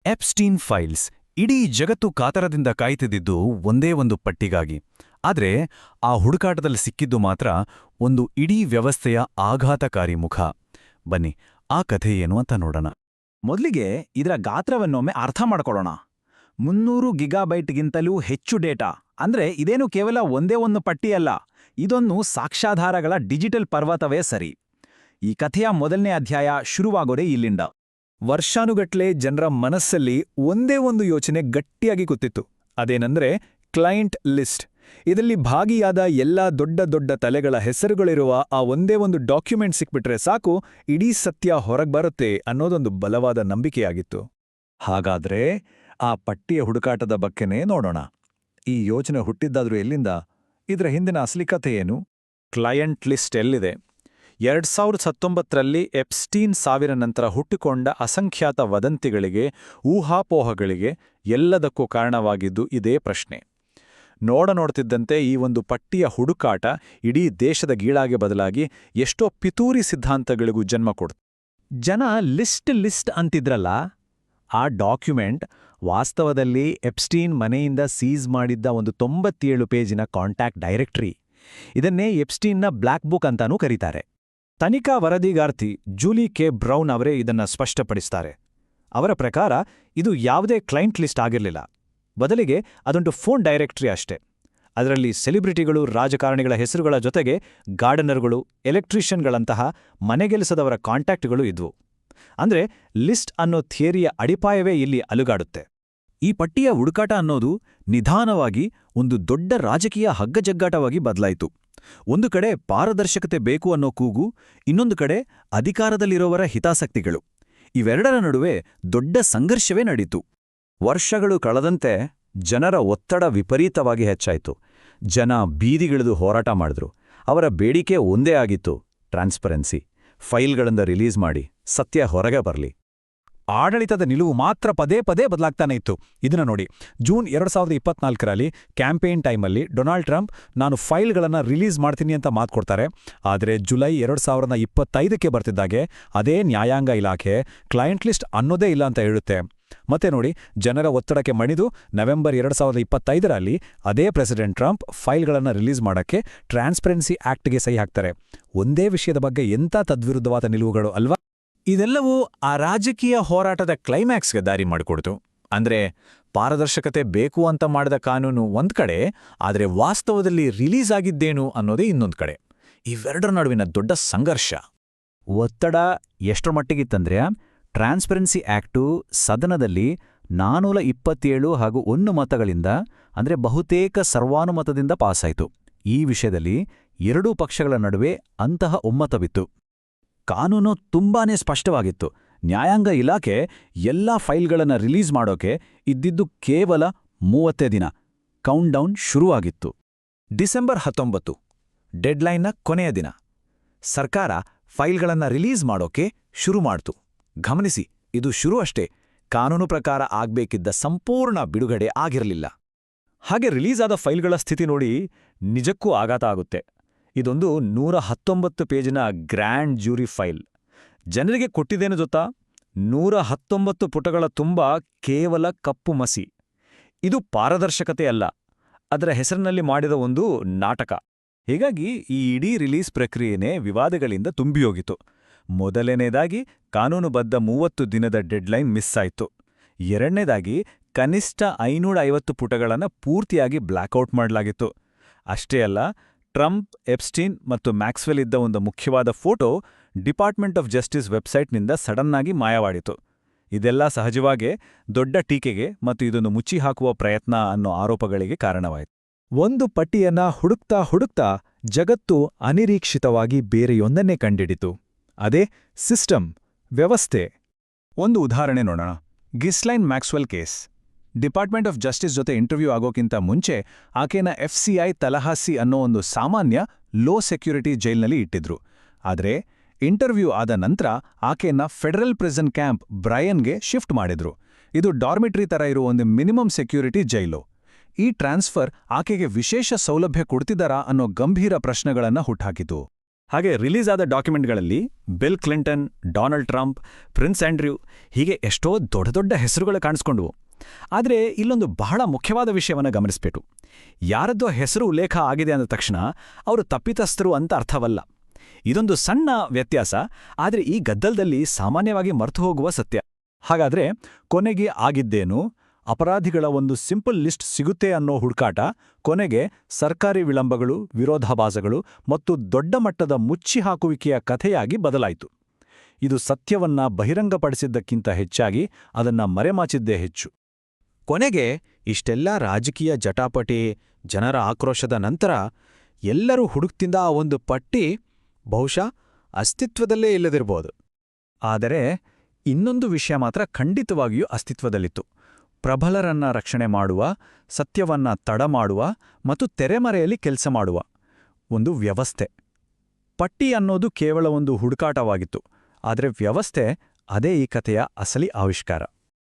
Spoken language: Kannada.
Epstein files. ಇಡೀ ಜಗತ್ತು ಕಾತರದಿಂದ ಕಾಯ್ತಿದ್ದಿದ್ದು ಒಂದೇ ಒಂದು ಪಟ್ಟಿಗಾಗಿ. ಆದ್ರೆ ಆ ಹುಡುಕಾಟದಲ್ಲಿ ಸಿಕ್ಕಿದ್ದು ಮಾತ್ರ ಒಂದು ಇಡೀ ವ್ಯವಸ್ಥೆಯ ಆಘಾತಕಾರಿ ಮುಖ. ಬನ್ನಿ, ಆ ಕಥೆ ಏನು ಅಂತ ನೋಡೋಣ. ಮೊದಲಿಗೆ ಇದರ ಗಾತ್ರವನ್ನೊಮ್ಮೆ ಅರ್ಥ ಮಾಡ್ಕೊಳ್ಳೋಣ. 300 ಗಿಗಾಬೈಟ್ಗಿಂತಲೂ ಹೆಚ್ಚು ಡೇಟಾ ಅಂದ್ರೆ ಇದೇನು ಕೇವಲ ಒಂದೇ ಒಂದು ಪಟ್ಟಿಯಲ್ಲ, ಇದೊಂದು ಸಾಕ್ಷ್ಯಾಧಾರಗಳ ಡಿಜಿಟಲ್ ಪರ್ವತವೇ ಸರಿ. ಈ ಕಥೆಯ ಮೊದಲನೇ ಅಧ್ಯಾಯ ಶುರುವಾಗೋದೇ ಇಲ್ಲಿಂದ. ವರ್ಷಾನುಗಟ್ಲೆ ಜನರ ಮನಸ್ಸಲ್ಲಿ ಒಂದೇ ಒಂದು ಯೋಚನೆ ಗಟ್ಟಿಯಾಗಿ ಕೂತಿತ್ತು. ಅದೇನಂದ್ರೆ ಕ್ಲೈಂಟ್ ಲಿಸ್ಟ್. ಇದರಲ್ಲಿ ಭಾಗಿಯಾದ ಎಲ್ಲಾ ದೊಡ್ಡ ದೊಡ್ಡ ತಲೆಗಳ ಹೆಸರುಗಳಿರುವ ಆ ಒಂದೇ ಒಂದು ಡಾಕ್ಯುಮೆಂಟ್ ಸಿಕ್ಬಿಟ್ರೆ ಸಾಕು, ಇಡೀ ಸತ್ಯ ಹೊರಗ್ಬರುತ್ತೆ ಅನ್ನೋದೊಂದು ಬಲವಾದ ನಂಬಿಕೆಯಾಗಿತ್ತು. ಹಾಗಾದ್ರೆ ಆ ಪಟ್ಟಿಯ ಹುಡುಕಾಟದ ಬಗ್ಗೆನೇ ನೋಡೋಣ. ಈ ಯೋಚನೆ ಹುಟ್ಟಿದ್ದಾದ್ರೂ ಎಲ್ಲಿಂದ? ಇದರ ಹಿಂದಿನ ಅಸಲಿ ಕಥೆ ಏನು? ಕ್ಲೈಂಟ್ ಲಿಸ್ಟ್ ಎಲ್ಲಿದೆ? 2019ರಲ್ಲಿ ಎಪ್ಸ್ಟೀನ್ ಸಾವಿನ ನಂತರ ಹುಟ್ಟಿಕೊಂಡ ಅಸಂಖ್ಯಾತ ವದಂತಿಗಳಿಗೆ, ಊಹಾಪೋಹಗಳಿಗೆ ಎಲ್ಲದಕ್ಕೂ ಕಾರಣವಾಗಿದ್ದು ಇದೇ ಪ್ರಶ್ನೆ. ನೋಡ್ತಿದ್ದಂತೆ ಈ ಒಂದು ಪಟ್ಟಿಯ ಹುಡುಕಾಟ ಇಡೀ ದೇಶದ ಗೀಳಾಗೆ ಬದಲಾಗಿ ಎಷ್ಟೋ ಪಿತೂರಿ ಸಿದ್ಧಾಂತಗಳಿಗೂ ಜನ್ಮ ಕೊಡ್ತು. ಜನ ಲಿಸ್ಟ್ ಅಂತಿದ್ರಲ್ಲ, ಆ ಡಾಕ್ಯುಮೆಂಟ್ ವಾಸ್ತವದಲ್ಲಿ ಎಪ್ಸ್ಟೀನ್ ಮನೆಯಿಂದ ಸೀಸ್ ಮಾಡಿದ್ದ ಒಂದು 97 ಪೇಜಿನ ಕಾಂಟ್ಯಾಕ್ಟ್ ಡೈರೆಕ್ಟರಿ. ಇದನ್ನೇ ಎಪ್ಸ್ಟೀನ್ನ ಬ್ಲ್ಯಾಕ್ ಬುಕ್ ಅಂತಾನೂ ಕರೀತಾರೆ. ತನಿಖಾ ವರದಿಗಾರ್ತಿ ಜೂಲಿ ಕೆ ಬ್ರೌನ್ ಅವರೇ ಇದನ್ನ ಸ್ಪಷ್ಟಪಡಿಸ್ತಾರೆ. ಅವರ ಪ್ರಕಾರ ಇದು ಯಾವುದೇ ಕ್ಲೈಂಟ್ ಲಿಸ್ಟ್ ಆಗಿರಲಿಲ್ಲ, ಬದಲಿಗೆ ಅದೊಂದು ಫೋನ್ ಡೈರೆಕ್ಟರಿ ಅಷ್ಟೇ. ಅದರಲ್ಲಿ ಸೆಲೆಬ್ರಿಟಿಗಳು, ರಾಜಕಾರಣಿಗಳ ಹೆಸರುಗಳ ಜೊತೆಗೆ ಗಾರ್ಡನರ್ಗಳು, ಎಲೆಕ್ಟ್ರಿಷಿಯನ್ಗಳಂತಹ ಮನೆಗೆಲಸದವರ ಕಾಂಟ್ಯಾಕ್ಟ್ಗಳು ಇದ್ವು. ಅಂದ್ರೆ ಲಿಸ್ಟ್ ಅನ್ನೋ ಥಿಯರಿಯ ಅಡಿಪಾಯವೇ ಇಲ್ಲಿ ಅಲುಗಾಡುತ್ತೆ. ಈ ಪಟ್ಟಿಯ ಹುಡುಕಾಟ ಅನ್ನೋದು ನಿಧಾನವಾಗಿ ಒಂದು ದೊಡ್ಡ ರಾಜಕೀಯ ಹಗ್ಗಜಗ್ಗಾಟವಾಗಿ ಬದಲಾಯಿತು. ಒಂದು ಕಡೆ ಪಾರದರ್ಶಕತೆ ಬೇಕು ಅನ್ನೋ ಕೂಗು, ಇನ್ನೊಂದು ಕಡೆ ಅಧಿಕಾರದಲ್ಲಿರೋವರ ಹಿತಾಸಕ್ತಿಗಳು. ಇವೆರಡರ ನಡುವೆ ದೊಡ್ಡ ಸಂಘರ್ಷವೇ ನಡೀತು. ವರ್ಷಗಳು ಕಳೆದಂತೆ ಜನರ ಒತ್ತಡ ವಿಪರೀತವಾಗಿ ಹೆಚ್ಚಾಯಿತು. ಜನ ಬೀದಿಗಿಳಿದು ಹೋರಾಟ ಮಾಡಿದ್ರು. ಅವರ ಬೇಡಿಕೆ ಒಂದೇ ಆಗಿತ್ತು: ಟ್ರಾನ್ಸ್ಪರೆನ್ಸಿ. ಫೈಲ್ಗಳಿಂದ ರಿಲೀಸ್ ಮಾಡಿ, ಸತ್ಯ ಹೊರಗೆ ಬರಲಿ. ಆಡಳಿತದ ನಿಲುವು ಮಾತ್ರ ಪದೇ ಪದೇ ಬದಲಾಗ್ತಾನೆ ಇತ್ತು. ಇದನ್ನ ನೋಡಿ, ಜೂನ್ 2024ರಲ್ಲಿ ಕ್ಯಾಂಪೇನ್ ಟೈಮಲ್ಲಿ ಡೊನಾಲ್ಡ್ ಟ್ರಂಪ್ ನಾನು ಫೈಲ್ಗಳನ್ನು ರಿಲೀಸ್ ಮಾಡ್ತೀನಿ ಅಂತ ಮಾತು ಕೊಡ್ತಾರೆ. ಆದರೆ ಜುಲೈ 2025ಕ್ಕೆ ಬರ್ತಿದ್ದಾಗೆ ಅದೇ ನ್ಯಾಯಾಂಗ ಇಲಾಖೆ ಕ್ಲೈಂಟ್ ಲಿಸ್ಟ್ ಅನ್ನೋದೇ ಇಲ್ಲ ಅಂತ ಹೇಳುತ್ತೆ. ಮತ್ತೆ ನೋಡಿ, ಜನರ ಒತ್ತಡಕ್ಕೆ ಮಣಿದು ನವೆಂಬರ್ 2025ರಲ್ಲಿ ಅದೇ ಪ್ರೆಸಿಡೆಂಟ್ ಟ್ರಂಪ್ ಫೈಲ್ಗಳನ್ನು ರಿಲೀಸ್ ಮಾಡಕ್ಕೆ ಟ್ರಾನ್ಸ್ಪರೆನ್ಸಿ ಆಕ್ಟ್ಗೆ ಸಹಿ ಹಾಕ್ತಾರೆ. ಒಂದೇ ವಿಷಯದ ಬಗ್ಗೆ ಎಂಥ ತದ್ವಿರುದ್ಧವಾದ ನಿಲುವುಗಳು ಅಲ್ವಾ? ಇದೆಲ್ಲವೂ ಆ ರಾಜಕೀಯ ಹೋರಾಟದ ಕ್ಲೈಮ್ಯಾಕ್ಸ್ಗೆ ದಾರಿ ಮಾಡಿಕೊಡ್ತು. ಅಂದ್ರೆ ಪಾರದರ್ಶಕತೆ ಬೇಕು ಅಂತ ಮಾಡಿದ ಕಾನೂನು ಒಂದ್ ಕಡೆ, ಆದರೆ ವಾಸ್ತವದಲ್ಲಿ ರಿಲೀಸ್ ಆಗಿದ್ದೇನು ಅನ್ನೋದೇ ಇನ್ನೊಂದು ಕಡೆ. ಇವೆರಡರ ನಡುವಿನ ದೊಡ್ಡ ಸಂಘರ್ಷ. ಒತ್ತಡ ಎಷ್ಟರ ಮಟ್ಟಿಗಿತ್ತಂದ್ರೆ, ಟ್ರಾನ್ಸ್ಪರೆನ್ಸಿ ಆಕ್ಟು ಸದನದಲ್ಲಿ 427 ಹಾಗೂ 1 ಮತಗಳಿಂದ, ಅಂದ್ರೆ ಬಹುತೇಕ ಸರ್ವಾನುಮತದಿಂದ ಪಾಸಾಯಿತು. ಈ ವಿಷಯದಲ್ಲಿ ಎರಡೂ ಪಕ್ಷಗಳ ನಡುವೆ ಅಂತಹ ಒಮ್ಮತವಿತ್ತು. ಕಾನೂನು ತುಂಬಾನೇ ಸ್ಪಷ್ಟವಾಗಿತ್ತು. ನ್ಯಾಯಾಂಗ ಇಲಾಖೆ ಎಲ್ಲಾ ಫೈಲ್ಗಳನ್ನು ರಿಲೀಸ್ ಮಾಡೋಕೆ ಇದ್ದಿದ್ದು ಕೇವಲ 30 ದಿನ. ಕೌಂಟ್ಡೌನ್ ಶುರುವಾಗಿತ್ತು. ಡಿಸೆಂಬರ್ 19 ಡೆಡ್ಲೈನ್ನ ಕೊನೆಯ ದಿನ. ಸರ್ಕಾರ ಫೈಲ್ಗಳನ್ನು ರಿಲೀಸ್ ಮಾಡೋಕೆ ಶುರು ಮಾಡ್ತು. ಗಮನಿಸಿ, ಇದು ಶುರು ಅಷ್ಟೇ, ಕಾನೂನು ಪ್ರಕಾರ ಆಗ್ಬೇಕಿದ್ದ ಸಂಪೂರ್ಣ ಬಿಡುಗಡೆ ಆಗಿರಲಿಲ್ಲ. ಹಾಗೆ ರಿಲೀಸ್ ಆದ ಫೈಲ್ಗಳ ಸ್ಥಿತಿ ನೋಡಿ ನಿಜಕ್ಕೂ ಆಘಾತ ಆಗುತ್ತೆ. ಇದೊಂದು 119 ಪೇಜಿನ ಗ್ರ್ಯಾಂಡ್ ಜ್ಯೂರಿ ಫೈಲ್. ಜನರಿಗೆ ಕೊಟ್ಟಿದ್ದೇನು ಗೊತ್ತಾ? 119 ಪುಟಗಳ ತುಂಬ ಕೇವಲ ಕಪ್ಪು ಮಸಿ. ಇದು ಪಾರದರ್ಶಕತೆ ಅಲ್ಲ, ಅದರ ಹೆಸರಿನಲ್ಲಿ ಮಾಡಿದ ಒಂದು ನಾಟಕ. ಹೀಗಾಗಿ ಈ ಇಡೀ ರಿಲೀಸ್ ಪ್ರಕ್ರಿಯೆನೇ ವಿವಾದಗಳಿಂದ ತುಂಬಿಯೋಗಿತು. ಮೊದಲನೇದಾಗಿ ಕಾನೂನುಬದ್ಧ 30 ದಿನದ ಡೆಡ್ಲೈನ್ ಮಿಸ್ ಆಯಿತು. ಎರಡನೇದಾಗಿ ಕನಿಷ್ಠ 550 ಪುಟಗಳನ್ನು ಪೂರ್ತಿಯಾಗಿ ಬ್ಲ್ಯಾಕ್ಔಟ್ ಮಾಡಲಾಗಿತ್ತು. ಅಷ್ಟೇ ಅಲ್ಲ, ಟ್ರಂಪ್, ಎಪ್ಸ್ಟೀನ್ ಮತ್ತು ಮ್ಯಾಕ್ಸ್ವೆಲ್ ಇದ್ದ ಒಂದು ಮುಖ್ಯವಾದ ಫೋಟೋ ಡಿಪಾರ್ಟ್ಮೆಂಟ್ ಆಫ್ ಜಸ್ಟಿಸ್ ವೆಬ್ಸೈಟ್ನಿಂದ ಸಡನ್ನಾಗಿ ಮಾಯವಾಡಿತು. ಇದೆಲ್ಲ ಸಹಜವಾಗೇ ದೊಡ್ಡ ಟೀಕೆಗೆ ಮತ್ತು ಇದನ್ನು ಮುಚ್ಚಿಹಾಕುವ ಪ್ರಯತ್ನ ಅನ್ನೋ ಆರೋಪಗಳಿಗೆ ಕಾರಣವಾಯಿತು. ಒಂದು ಪಟ್ಟಿಯನ್ನ ಹುಡುಕ್ತಾ ಜಗತ್ತು ಅನಿರೀಕ್ಷಿತವಾಗಿ ಬೇರೆಯೊಂದನ್ನೇ ಕಂಡಿಡಿತು. ಅದೇ ಸಿಸ್ಟಮ್, ವ್ಯವಸ್ಥೆ. ಒಂದು ಉದಾಹರಣೆ ನೋಡೋಣ. Ghislaine Maxwell case. Department of justice ಜೊತೆ ಇಂಟರ್ವ್ಯೂ ಆಗೋಕ್ಕಿಂತ ಮುಂಚೆ ಆಕೆನ FCI ತಲಹಾಸಿ ಅನ್ನೋ ಒಂದು ಸಾಮಾನ್ಯ ಲೋ ಸೆಕ್ಯೂರಿಟಿ ಜೈಲ್ನಲ್ಲಿ ಇಟ್ಟಿದ್ರು. ಆದರೆ ಇಂಟರ್ವ್ಯೂ ಆದ ನಂತರ ಆಕೆನ ಫೆಡರಲ್ ಪ್ರಿಸನ್ ಕ್ಯಾಂಪ್ ಬ್ರಯನ್ಗೆ ಶಿಫ್ಟ್ ಮಾಡಿದ್ರು. ಇದು ಡಾರ್ಮಿಟ್ರಿ ಥರ ಇರುವ ಒಂದು ಮಿನಿಮಮ್ ಸೆಕ್ಯೂರಿಟಿ ಜೈಲು. ಈ ಟ್ರಾನ್ಸ್ಫರ್ ಆಕೆಗೆ ವಿಶೇಷ ಸೌಲಭ್ಯ ಕೊಡ್ತಿದ್ದಾರಾ ಅನ್ನೋ ಗಂಭೀರ ಪ್ರಶ್ನೆಗಳನ್ನು ಹುಟ್ಟಾಕಿತು. ಹಾಗೆ ರಿಲೀಸ್ ಆದ ಡಾಕ್ಯುಮೆಂಟ್ಗಳಲ್ಲಿ Bill Clinton, Donald Trump, Prince Andrew ಹೀಗೆ ಎಷ್ಟೋ ದೊಡ್ಡ ದೊಡ್ಡ ಹೆಸರುಗಳು ಕಾಣಿಸ್ಕೊಂಡ್ವು. ಆದರೆ ಇಲ್ಲೊಂದು ಬಹಳ ಮುಖ್ಯವಾದ ವಿಷಯವನ್ನು ಗಮನಿಸಬೇಕು. ಯಾರದ್ದೋ ಹೆಸರು ಉಲ್ಲೇಖ ಆಗಿದೆ ಅಂದ ತಕ್ಷಣ ಅವರು ತಪ್ಪಿತಸ್ಥರು ಅಂತ ಅರ್ಥವಲ್ಲ. ಇದೊಂದು ಸಣ್ಣ ವ್ಯತ್ಯಾಸ, ಆದರೆ ಈ ಗದ್ದಲದಲ್ಲಿ ಸಾಮಾನ್ಯವಾಗಿ ಮರೆತು ಹೋಗುವ ಸತ್ಯ. ಹಾಗಾದ್ರೆ ಕೊನೆಗೆ ಆಗಿದ್ದೇನು? ಅಪರಾಧಿಗಳ ಒಂದು ಸಿಂಪಲ್ ಲಿಸ್ಟ್ ಸಿಗುತ್ತೆ ಅನ್ನೋ ಹುಡುಕಾಟ ಕೊನೆಗೆ ಸರ್ಕಾರಿ ವಿಳಂಬಗಳು, ವಿರೋಧಾಭಾಸಗಳು ಮತ್ತು ದೊಡ್ಡ ಮಟ್ಟದ ಮುಚ್ಚಿಹಾಕುವಿಕೆಯ ಕಥೆಯಾಗಿ ಬದಲಾಯಿತು. ಇದು ಸತ್ಯವನ್ನ ಬಹಿರಂಗಪಡಿಸಿದ್ದಕ್ಕಿಂತ ಹೆಚ್ಚಾಗಿ ಅದನ್ನ ಮರೆಮಾಚಿದ್ದೇ ಹೆಚ್ಚು. ಕೊನೆಗೆ ಇಷ್ಟೆಲ್ಲ ರಾಜಕೀಯ ಜಟಾಪಟಿ, ಜನರ ಆಕ್ರೋಶದ ನಂತರ ಎಲ್ಲರೂ ಹುಡುಕ್ತಿದ್ದ ಆ ಒಂದು ಪಟ್ಟಿ ಬಹುಶಃ ಅಸ್ತಿತ್ವದಲ್ಲೇ ಇಲ್ಲದಿರ್ಬೋದು. ಆದರೆ ಇನ್ನೊಂದು ವಿಷಯ ಮಾತ್ರ ಖಂಡಿತವಾಗಿಯೂ ಅಸ್ತಿತ್ವದಲ್ಲಿತ್ತು. ಪ್ರಬಲರನ್ನ ರಕ್ಷಣೆ ಮಾಡುವ, ಸತ್ಯವನ್ನ ತಡ ಮಾಡುವ ಮತ್ತು ತೆರೆಮರೆಯಲ್ಲಿ ಕೆಲಸ ಮಾಡುವ ಒಂದು ವ್ಯವಸ್ಥೆ. ಪಟ್ಟಿ ಅನ್ನೋದು ಕೇವಲ ಒಂದು ಹುಡುಕಾಟವಾಗಿತ್ತು, ಆದರೆ ವ್ಯವಸ್ಥೆ ಅದೇ ಈ ಕಥೆಯ ಅಸಲಿ ಆವಿಷ್ಕಾರ.